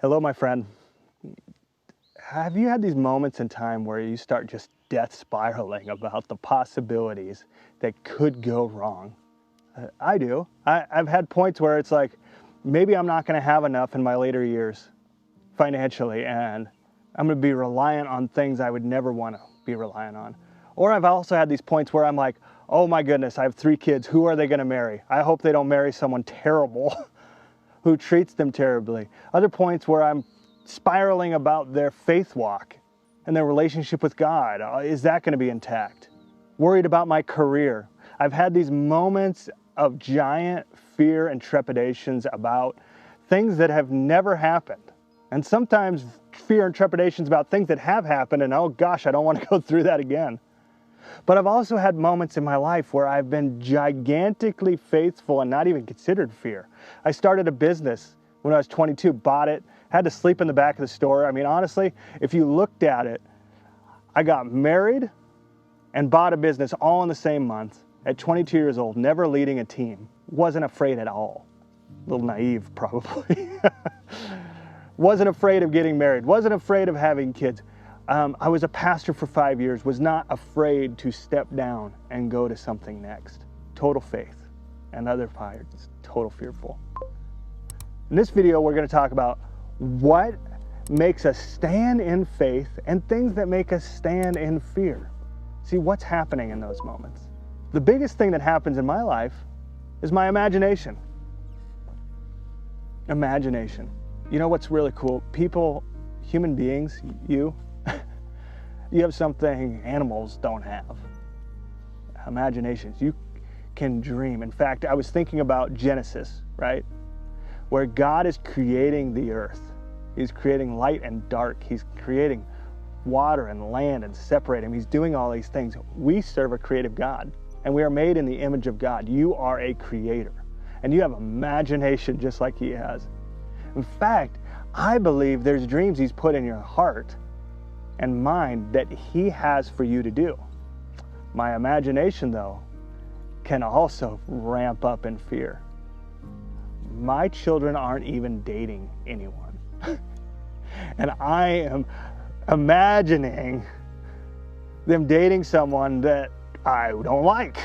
Hello, my friend. Have you had these moments in time where you start just death spiraling about the possibilities that could go wrong? I do. I've had points where it's like, maybe I'm not going to have enough in my later years financially, and I'm going to be reliant on things I would never want to be reliant on. Or I've also had these points where I'm like, oh my goodness, I have 3 kids. Who are they going to marry? I hope they don't marry someone terrible who treats them terribly. Other points where I'm spiraling about their faith walk and their relationship with God. Is that going to be intact? Worried about my career. I've had these moments of giant fear and trepidations about things that have never happened. And sometimes fear and trepidations about things that have happened, and oh gosh, I don't want to go through that again. But I've also had moments in my life where I've been gigantically faithful and not even considered fear. I started a business when I was 22, bought it, had to sleep in the back of the store. I mean, honestly, if you looked at it, I got married and bought a business all in the same month at 22 years old, never leading a team. Wasn't afraid at all. A little naive, probably. Wasn't afraid of getting married. Wasn't afraid of having kids. I was a pastor for 5 years, was not afraid to step down and go to something next. Total faith. And other parts, total fearful. In this video, we're going to talk about what makes us stand in faith and things that make us stand in fear. See what's happening in those moments. The biggest thing that happens in my life is my imagination. Imagination. You know what's really cool? People, human beings, you have something animals don't have. Imaginations. You can dream. In fact, I was thinking about Genesis, right? Where God is creating the earth. He's creating light and dark. He's creating water and land and separating. He's doing all these things. We serve a creative God, and we are made in the image of God. You are a creator, and you have imagination just like He has. In fact, I believe there's dreams He's put in your heart and mind that He has for you to do. My imagination, though, can also ramp up in fear. My children aren't even dating anyone. And I am imagining them dating someone that I don't like.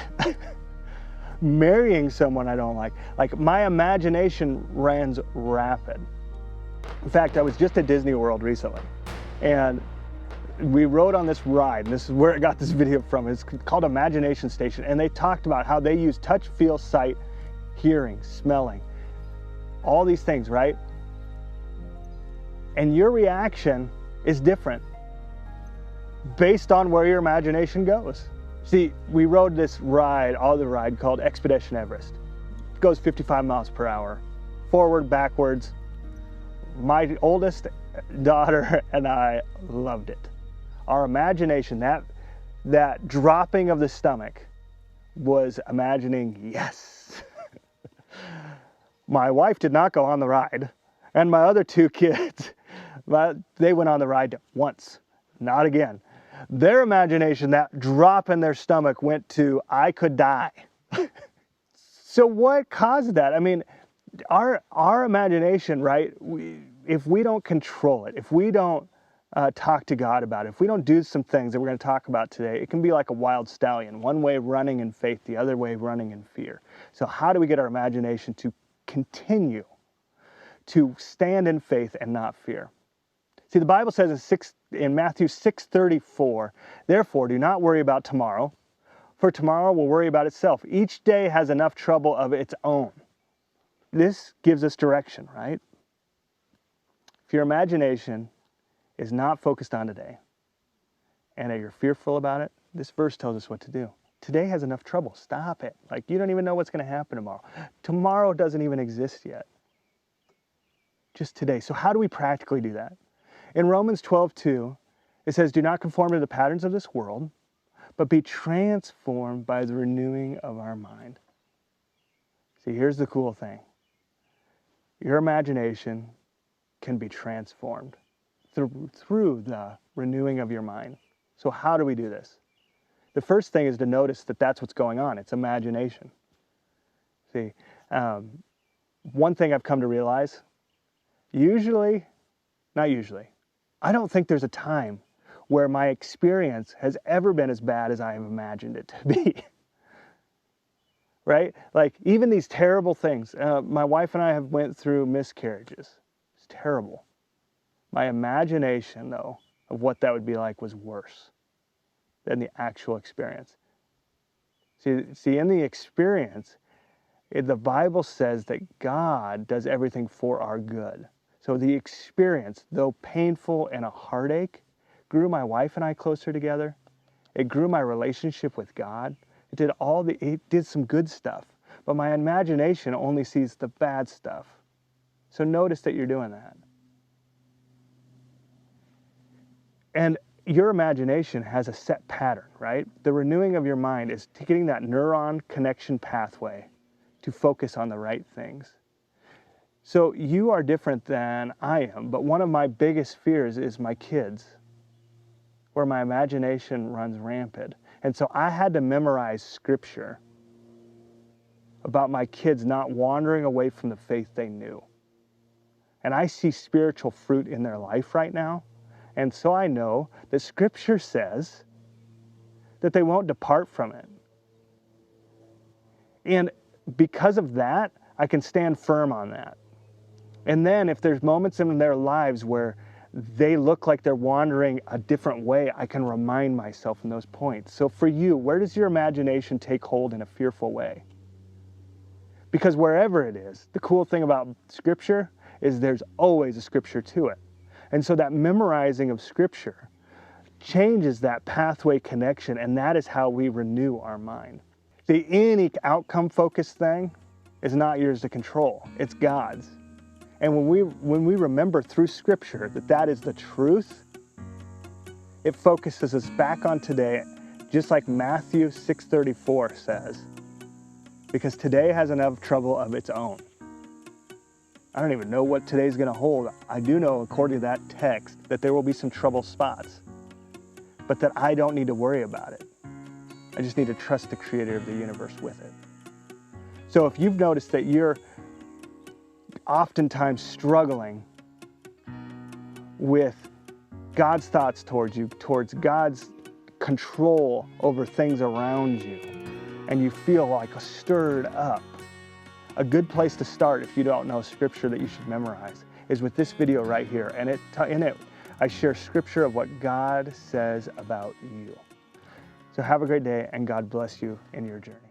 Marrying someone I don't like. Like, my imagination runs rapid. In fact, I was just at Disney World recently, and we rode on this ride, and this is where I got this video from. It's called Imagination Station, and they talked about how they use touch, feel, sight, hearing, smelling, all these things, right? And your reaction is different based on where your imagination goes. See, we rode this ride, the ride called Expedition Everest. It goes 55 miles per hour, forward, backwards. My oldest daughter and I loved it. Our imagination, that dropping of the stomach was imagining, yes. My wife did not go on the ride, and my other 2 kids, they went on the ride once, not again. Their imagination, that drop in their stomach, went to, I could die. So what caused that? I mean, our imagination, right, if we don't control it, if we don't talk to God about it, if we don't do some things that we're going to talk about today, it can be like a wild stallion, one way running in faith, the other way running in fear. So how do we get our imagination to continue to stand in faith and not fear? See, the Bible says in Matthew 6:34, therefore do not worry about tomorrow, for tomorrow will worry about itself. Each day has enough trouble of its own. This gives us direction, right? If your imagination is not focused on today, and you're fearful about it, this verse tells us what to do. Today has enough trouble. Stop it. Like, you don't even know what's going to happen tomorrow. Tomorrow doesn't even exist yet. Just today. So how do we practically do that? In Romans 12:2, it says, do not conform to the patterns of this world, but be transformed by the renewing of our mind. See, here's the cool thing. Your imagination can be transformed through the renewing of your mind. So how do we do this? The first thing is to notice that that's what's going on. It's imagination. See, one thing I've come to realize, usually Not usually. I don't think there's a time where my experience has ever been as bad as I have imagined it to be. Right? Like even these terrible things. My wife and I have went through miscarriages. It's terrible. My imagination, though, of what that would be like was worse than the actual experience. See, in the experience, the Bible says that God does everything for our good. So the experience, though painful and a heartache, grew my wife and I closer together. It grew my relationship with God. It did some good stuff. But my imagination only sees the bad stuff. So notice that you're doing that. And your imagination has a set pattern, right? The renewing of your mind is getting that neuron connection pathway to focus on the right things. So you are different than I am, but one of my biggest fears is my kids, where my imagination runs rampant. And so I had to memorize scripture about my kids not wandering away from the faith they knew. And I see spiritual fruit in their life right now. And so I know that scripture says that they won't depart from it. And because of that, I can stand firm on that. And then if there's moments in their lives where they look like they're wandering a different way, I can remind myself in those points. So for you, where does your imagination take hold in a fearful way? Because wherever it is, the cool thing about scripture is there's always a scripture to it. And so that memorizing of scripture changes that pathway connection, and that is how we renew our mind. See, any outcome-focused thing is not yours to control. It's God's. And when we remember through scripture that that is the truth, it focuses us back on today, just like Matthew 6:34 says, because today has enough trouble of its own. I don't even know what today's going to hold. I do know, according to that text, that there will be some trouble spots, but that I don't need to worry about it. I just need to trust the creator of the universe with it. So if you've noticed that you're oftentimes struggling with God's thoughts towards you, towards God's control over things around you, and you feel like stirred up, a good place to start if you don't know scripture that you should memorize is with this video right here. And in it, I share scripture of what God says about you. So have a great day, and God bless you in your journey.